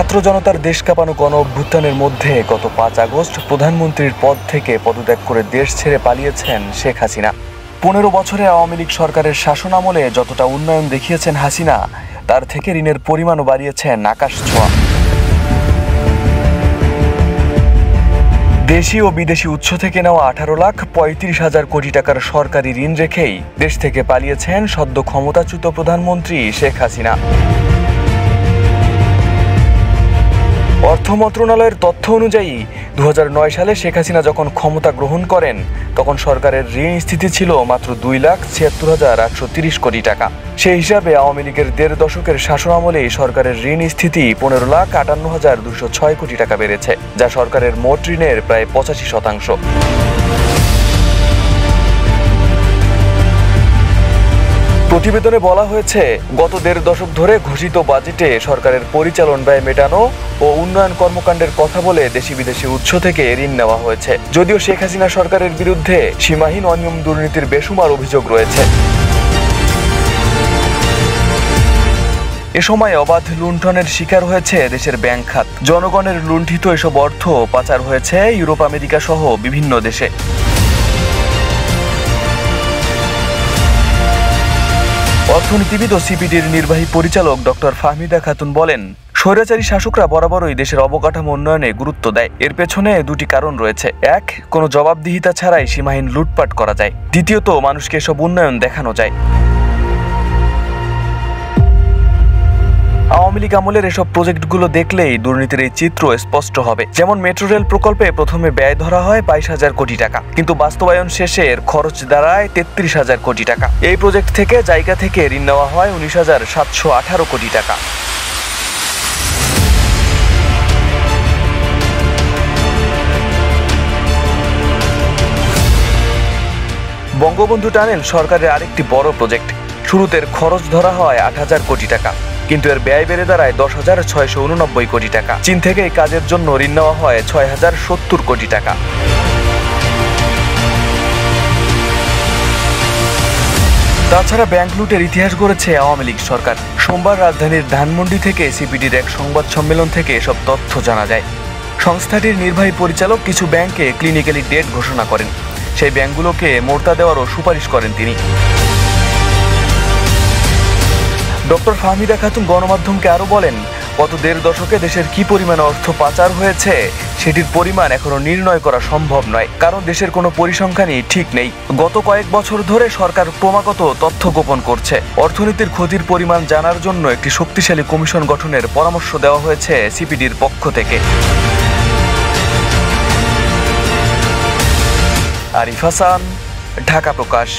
ছাত্র জনতার দেশ কাঁপানো গণ অভ্যুত্থানের মধ্যে গত ৫ আগস্ট প্রধানমন্ত্রীর পদ থেকে পদত্যাগ করে দেশ ছেড়ে পালিয়েছেন শেখ হাসিনা। ১৫ বছরে আওয়ামী লীগ সরকারের শাসনামলে যতটা উন্নয়ন দেখিয়েছেন হাসিনা, তার থেকে ঋণের পরিমাণও বাড়িয়েছেন আকাশ ছোঁয়া। দেশি ও বিদেশি উৎস থেকে নেওয়া ১৮,৩৫,০০০ কোটি টাকার সরকারি ঋণ রেখেই দেশ থেকে পালিয়েছেন সদ্য ক্ষমতাচ্যুত প্রধানমন্ত্রী শেখ হাসিনা। অর্থ মন্ত্রণালয়ের তথ্য অনুযায়ী ২০০৯ সালে শেখ হাসিনা যখন ক্ষমতা গ্রহণ করেন, তখন সরকারের ঋণ স্থিতি ছিল মাত্র ২,৭৬,৮৩০ কোটি টাকা। সেই হিসাবে আওয়ামী লীগের ১.৫ দশকের শাসনামলেই সরকারের ঋণ স্থিতি ১৫,৫৮,২০৬ কোটি টাকা বেড়েছে, যা সরকারের মোট ঋণের প্রায় ৮৫%। প্রতিবেদনে বলা হয়েছে, গত ১.৫ দশক ধরে ঘোষিত বাজেটে সরকারের পরিচালন ব্যয় মেটানো ও উন্নয়ন কর্মকাণ্ডের কথা বলে দেশি বিদেশি উৎস থেকে ঋণ নেওয়া হয়েছে। যদিও শেখ হাসিনা সরকারের বিরুদ্ধে সীমাহীন অনিয়ম দুর্নীতির বেসুমার অভিযোগ রয়েছে। এ সময় অবাধ লুণ্ঠনের শিকার হয়েছে দেশের ব্যাংক খাত। জনগণের লুণ্ঠিত এসব অর্থ পাচার হয়েছে ইউরোপ, আমেরিকা সহ বিভিন্ন দেশে। অর্থনীতিবিদ ও সিপিডির নির্বাহী পরিচালক ডক্টর ফাহমিদা খাতুন বলেন, স্বৈরাচারী শাসকরা বরাবরই দেশের অবকাঠামো উন্নয়নে গুরুত্ব দেয়। এর পেছনে দুটি কারণ রয়েছে। এক, কোনো জবাবদিহিতা ছাড়াই সীমাহীন লুটপাট করা যায়। দ্বিতীয়ত, মানুষকে এসব উন্নয়ন দেখানো যায়। আওয়ামী লীগ আমলের এসব প্রজেক্টগুলো দেখলেই দুর্নীতির এই চিত্র স্পষ্ট হবে। যেমন মেট্রো রেল প্রকল্পে প্রথমে ব্যয় ধরা হয় ২২,০০০ কোটি টাকা, কিন্তু বাস্তবায়ন শেষে এর খরচ দাঁড়ায় ৩৩,০০০ কোটি টাকা। এই প্রজেক্ট থেকে জায়গা থেকে ঋণ নেওয়া হয় ১৯,৭১৮ কোটি টাকা। বঙ্গবন্ধু টানেল সরকারের আরেকটি বড় প্রজেক্ট। শুরুতে খরচ ধরা হয় ৮,০০০ কোটি টাকা, কিন্তু এর ব্যয় বেড়ে দাঁড়ায় ১০,৬৮৯ কোটি টাকা। চীন থেকে এই কাজের জন্য ঋণ নেওয়া হয় ৬,০৭০ কোটি টাকা। তাছাড়া ব্যাংক লুটের ইতিহাস গড়েছে আওয়ামী লীগ সরকার। সোমবার রাজধানীর ধানমন্ডি থেকে সিপিডির এক সংবাদ সম্মেলন থেকে এসব তথ্য জানা যায়। সংস্থাটির নির্বাহী পরিচালক কিছু ব্যাংকে ক্লিনিক্যালি ডেড ঘোষণা করেন। সেই ব্যাংকগুলোকে মোর্তা দেওয়ারও সুপারিশ করেন তিনি। ডক্টর ফাহমিদা খাতুন গণমাধ্যমকে আরও বলেন, গত ১.৫ দশকে দেশের কি পরিমাণ অর্থ পাচার হয়েছে সেটির পরিমাণ এখনো নির্ণয় করা সম্ভব নয়, কারণ দেশের কোনো পরিসংখ্যানই ঠিক নেই। গত কয়েক বছর ধরে সরকার ক্রমাগত তথ্য গোপন করছে। অর্থনীতির ক্ষতির পরিমাণ জানার জন্য একটি শক্তিশালী কমিশন গঠনের পরামর্শ দেওয়া হয়েছে সিপিডির পক্ষ থেকে। আরিফ হাসান, ঢাকা প্রকাশ।